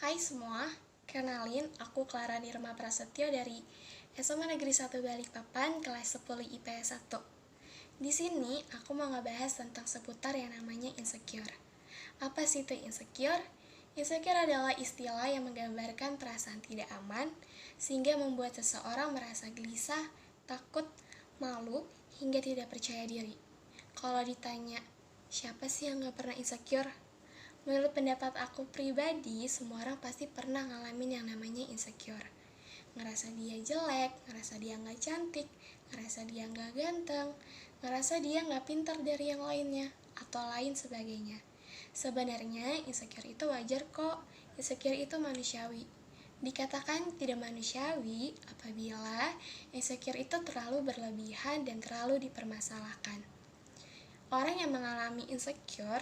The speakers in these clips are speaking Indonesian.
Hai semua, kenalin aku Clara Nirma Prasetyo dari SMA Negeri 1 Balikpapan kelas 10 IPS 1. Di sini aku mau ngebahas tentang seputar yang namanya insecure. Apa sih itu insecure? Insecure adalah istilah yang menggambarkan perasaan tidak aman sehingga membuat seseorang merasa gelisah, takut, malu, hingga tidak percaya diri. Kalau ditanya, siapa sih yang gak pernah insecure? Menurut pendapat aku pribadi, semua orang pasti pernah ngalamin yang namanya insecure. Ngerasa dia jelek, ngerasa dia gak cantik, ngerasa dia gak ganteng, ngerasa dia gak pintar dari yang lainnya, atau lain sebagainya. Sebenarnya insecure itu wajar kok, insecure itu manusiawi. Dikatakan tidak manusiawi apabila insecure itu terlalu berlebihan dan terlalu dipermasalahkan. Orang yang mengalami insecure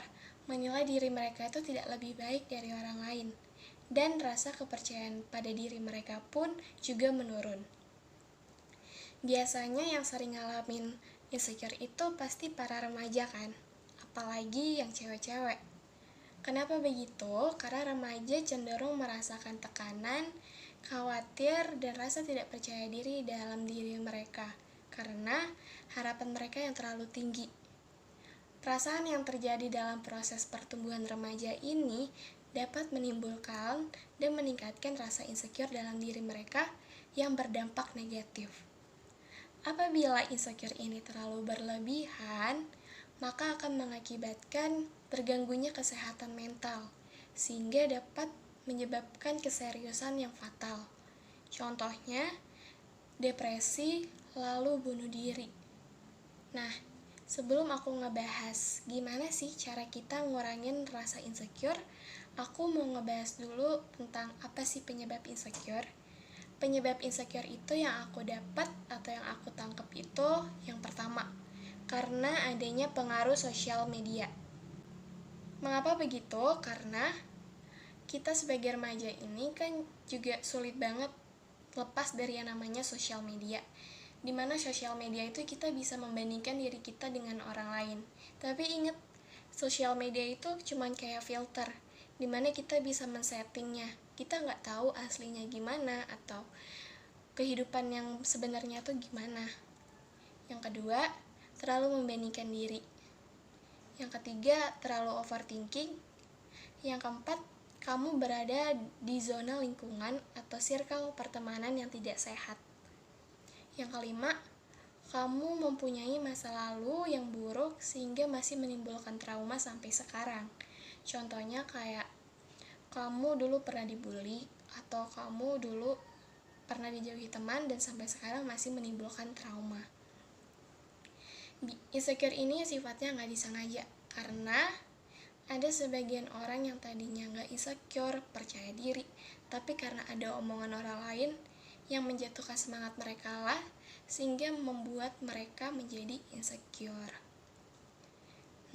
menilai diri mereka itu tidak lebih baik dari orang lain, dan rasa kepercayaan pada diri mereka pun juga menurun. Biasanya yang sering ngalamin insecure itu pasti para remaja kan, apalagi yang cewek-cewek. Kenapa begitu? Karena remaja cenderung merasakan tekanan, khawatir, dan rasa tidak percaya diri dalam diri mereka, karena harapan mereka yang terlalu tinggi. Perasaan yang terjadi dalam proses pertumbuhan remaja ini dapat menimbulkan dan meningkatkan rasa insecure dalam diri mereka yang berdampak negatif. Apabila insecure ini terlalu berlebihan, maka akan mengakibatkan terganggunya kesehatan mental, sehingga dapat menyebabkan keseriusan yang fatal. Contohnya, depresi lalu bunuh diri. Nah, sebelum aku ngebahas gimana sih cara kita ngurangin rasa insecure, aku mau ngebahas dulu tentang apa sih penyebab insecure. Penyebab insecure itu yang aku dapat atau yang aku tangkap itu yang pertama, karena adanya pengaruh sosial media. Mengapa begitu? Karena kita sebagai remaja ini kan juga sulit banget lepas dari yang namanya sosial media, dimana sosial media itu kita bisa membandingkan diri kita dengan orang lain. Tapi ingat, sosial media itu cuman kayak filter, dimana kita bisa men-settingnya. Kita nggak tahu aslinya gimana atau kehidupan yang sebenarnya tuh gimana. Yang kedua, terlalu membandingkan diri. Yang ketiga, terlalu overthinking. Yang keempat, kamu berada di zona lingkungan atau circle pertemanan yang tidak sehat. Yang kelima, kamu mempunyai masa lalu yang buruk sehingga masih menimbulkan trauma sampai sekarang. Contohnya kayak kamu dulu pernah dibully atau kamu dulu pernah dijauhi teman dan sampai sekarang masih menimbulkan trauma. Insecure ini sifatnya nggak disengaja, karena ada sebagian orang yang tadinya nggak insecure, percaya diri, tapi karena ada omongan orang lain yang menjatuhkan semangat mereka lah, sehingga membuat mereka menjadi insecure.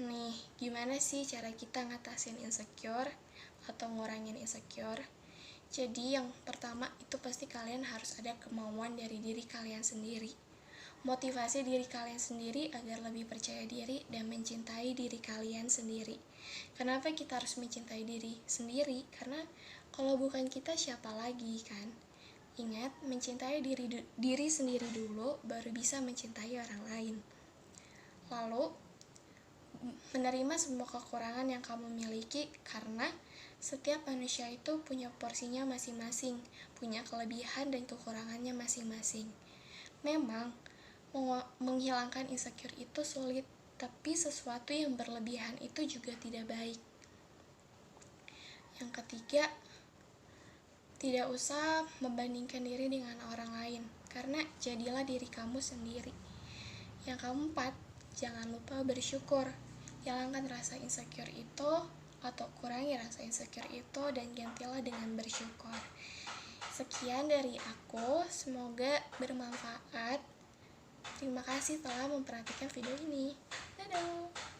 Nih, gimana sih cara kita ngatasin insecure atau ngurangin insecure? Jadi yang pertama itu pasti kalian harus ada kemauan dari diri kalian sendiri. Motivasi diri kalian sendiri agar lebih percaya diri dan mencintai diri kalian sendiri. Kenapa kita harus mencintai diri sendiri? Karena kalau bukan kita siapa lagi kan? Ingat, mencintai diri sendiri dulu, baru bisa mencintai orang lain. Lalu, menerima semua kekurangan yang kamu miliki, karena setiap manusia itu punya porsinya masing-masing, punya kelebihan dan kekurangannya masing-masing. Memang, menghilangkan insecure itu sulit, tapi sesuatu yang berlebihan itu juga tidak baik. Yang ketiga, tidak usah membandingkan diri dengan orang lain, karena jadilah diri kamu sendiri. Yang keempat, jangan lupa bersyukur. Hilangkan rasa insecure itu atau kurangi rasa insecure itu dan gantilah dengan bersyukur. Sekian dari aku, semoga bermanfaat. Terima kasih telah memperhatikan video ini. Dadah!